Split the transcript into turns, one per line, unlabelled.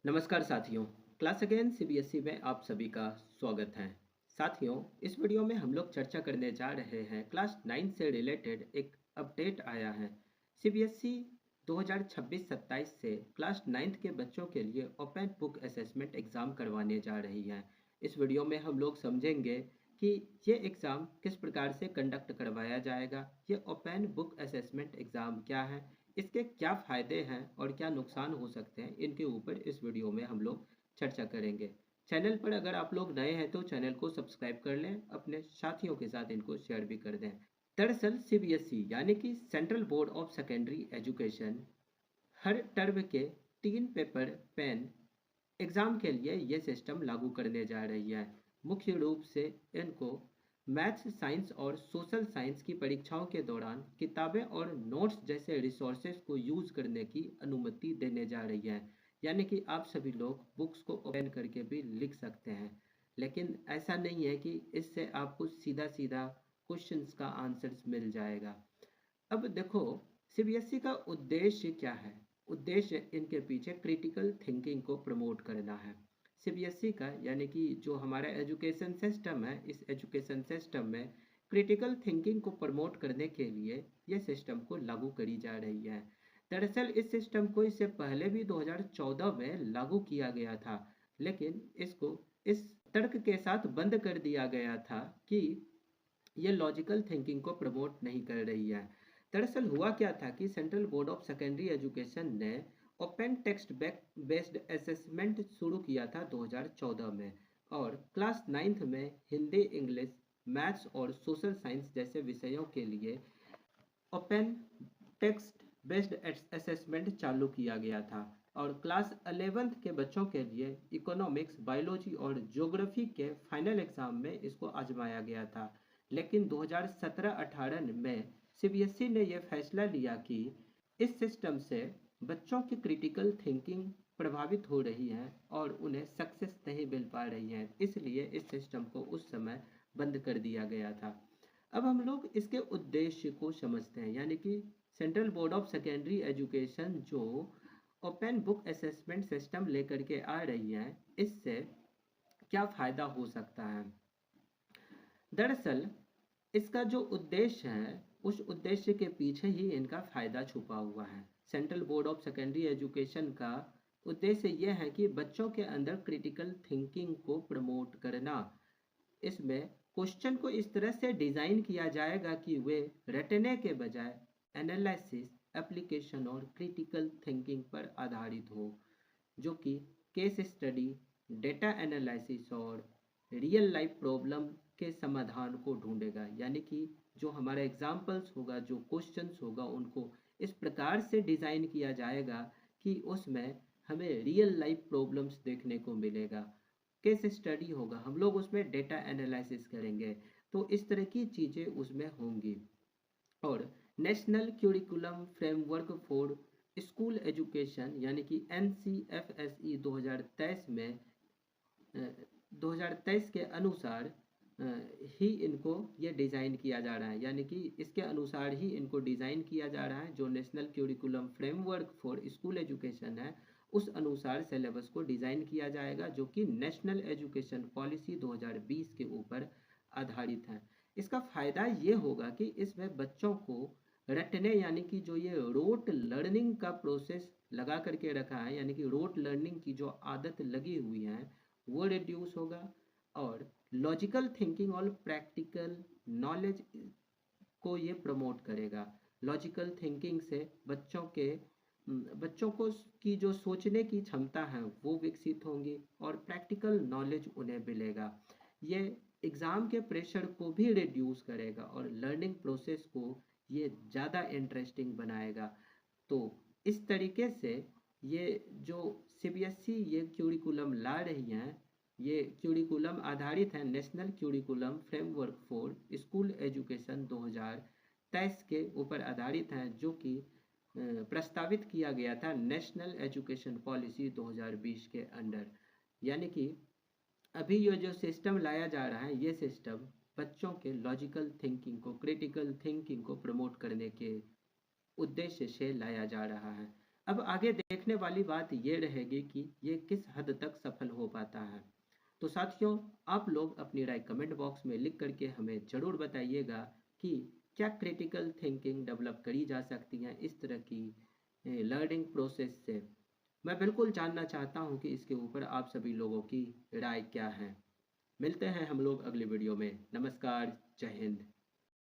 नमस्कार साथियों। Class again CBSE में आप सभी का स्वागत है। साथियों, इस वीडियो में हम लोग चर्चा करने जा रहे हैं क्लास 9 से रिलेटेड एक अपडेट आया है। सीबीएसई 2026-27 से क्लास 9th के बच्चों के लिए ओपन बुक असेसमेंट एग्ज़ाम करवाने जा रही है। इस वीडियो में हम लोग समझेंगे कि ये एग्ज़ाम किस प्रकार से कंडक्ट करवाया जाएगा, ये ओपन बुक असेसमेंट एग्ज़ाम क्या है, इसके क्या फ़ायदे हैं और क्या नुकसान हो सकते हैं, इनके ऊपर इस वीडियो में हम लोग चर्चा करेंगे। चैनल पर अगर आप लोग नए हैं तो चैनल को सब्सक्राइब कर लें, अपने साथियों के साथ इनको शेयर भी कर दें। दरअसल सीबीएसई यानी कि central board of secondary education her term के 3 पेपर पेन एग्ज़ाम के लिए ये सिस्टम लागू करने जा रही है। मुख्य रूप से इनको मैथ्स, साइंस और सोशल साइंस की परीक्षाओं के दौरान किताबें और नोट्स जैसे रिसोर्सेज को यूज़ करने की अनुमति देने जा रही है। यानी कि आप सभी लोग बुक्स को ओपन करके भी लिख सकते हैं, लेकिन ऐसा नहीं है कि इससे आपको सीधा सीधा क्वेश्चंस का आंसर्स मिल जाएगा। अब देखो, सीबीएसई का उद्देश्य क्या है। उद्देश्य इनके पीछे क्रिटिकल थिंकिंग को प्रमोट करना है। सीबीएसई का यानी कि जो हमारा एजुकेशन सिस्टम है, इस एजुकेशन सिस्टम में क्रिटिकल थिंकिंग को प्रमोट करने के लिए ये सिस्टम को लागू करी जा रही है। दरअसल इस सिस्टम को इससे पहले भी 2014 में लागू किया गया था, लेकिन इसको इस तर्क के साथ बंद कर दिया गया था कि ये लॉजिकल थिंकिंग को प्रमोट नहीं कर रही है। दरअसल हुआ क्या था कि central board of secondary education ने ओपन टेक्स्ट बेस्ड असेसमेंट शुरू किया था 2014 में, और क्लास 9th में हिंदी, इंग्लिश, मैथ्स और सोशल साइंस जैसे विषयों के लिए ओपन टेक्स्ट बेस्ड असेसमेंट चालू किया गया था। और क्लास 11th के बच्चों के लिए इकोनॉमिक्स, बायोलॉजी और ज्योग्राफी के फाइनल एग्जाम में इसको आजमाया गया था। लेकिन 2017-18 में सीबीएसई ने यह फैसला लिया कि इस सिस्टम से बच्चों की क्रिटिकल थिंकिंग प्रभावित हो रही है और उन्हें सक्सेस नहीं मिल पा रही है, इसलिए इस सिस्टम को उस समय बंद कर दिया गया था। अब हम लोग इसके उद्देश्य को समझते हैं, यानी कि central board of secondary education जो ओपन बुक असेसमेंट सिस्टम लेकर के आ रही है, इससे क्या फ़ायदा हो सकता है। दरअसल इसका जो उद्देश्य है, उस उद्देश्य के पीछे ही इनका फ़ायदा छुपा हुआ है। Central board of secondary education का उद्देश्य यह है कि बच्चों के अंदर क्रिटिकल थिंकिंग को प्रमोट करना। इसमें क्वेश्चन को इस तरह से डिज़ाइन किया जाएगा कि वे रटने के बजाय एनालिसिस, एप्लीकेशन और क्रिटिकल थिंकिंग पर आधारित हो, जो कि केस स्टडी, डेटा एनालिसिस और रियल लाइफ प्रॉब्लम के समाधान को ढूंढेगा। यानी कि जो हमारा एग्जाम्पल्स होगा, जो क्वेश्चंस होगा, उनको इस प्रकार से डिज़ाइन किया जाएगा कि उसमें हमें रियल लाइफ प्रॉब्लम्स देखने को मिलेगा। केस स्टडी होगा, हम लोग उसमें डेटा एनालिसिस करेंगे, तो इस तरह की चीज़ें उसमें होंगी। और national curriculum framework for school education यानी कि NCFSE 2023 में 2023 के अनुसार ही इनको ये डिज़ाइन किया जा रहा है। यानी कि इसके अनुसार ही इनको डिज़ाइन किया जा रहा है। जो national curriculum framework for school education है, उस अनुसार सिलेबस को डिज़ाइन किया जाएगा, जो कि नेशनल एजुकेशन पॉलिसी 2020 के ऊपर आधारित है। इसका फ़ायदा ये होगा कि इसमें बच्चों को रटने, यानी कि जो ये रोट लर्निंग का प्रोसेस लगा करके रखा है, यानी कि रोट लर्निंग की जो आदत लगी हुई है, वो रिड्यूस होगा। और लॉजिकल थिंकिंग और प्रैक्टिकल नॉलेज को ये प्रमोट करेगा। लॉजिकल थिंकिंग से बच्चों को की जो सोचने की क्षमता है वो विकसित होंगी और प्रैक्टिकल नॉलेज उन्हें मिलेगा। ये एग्ज़ाम के प्रेशर को भी रिड्यूस करेगा और लर्निंग प्रोसेस को ये ज़्यादा इंटरेस्टिंग बनाएगा। तो इस तरीके से ये जो सीबीएसई ये क्यूरिकुलम ला रही हैं, ये क्यूरिकुलम आधारित है national curriculum framework for school education 2023 के ऊपर आधारित है, जो कि प्रस्तावित किया गया था नेशनल एजुकेशन पॉलिसी 2020 के अंडर। यानी कि अभी ये जो सिस्टम लाया जा रहा है, ये सिस्टम बच्चों के लॉजिकल थिंकिंग को, क्रिटिकल थिंकिंग को प्रमोट करने के उद्देश्य से लाया जा रहा है। अब आगे देखने वाली बात ये रहेगी कि ये किस हद तक सफल हो पाता है। तो साथियों, आप लोग अपनी राय कमेंट बॉक्स में लिख करके हमें ज़रूर बताइएगा कि क्या क्रिटिकल थिंकिंग डेवलप करी जा सकती है इस तरह की लर्निंग प्रोसेस से। मैं बिल्कुल जानना चाहता हूँ कि इसके ऊपर आप सभी लोगों की राय क्या है। मिलते हैं हम लोग अगली वीडियो में। नमस्कार, जय हिंद।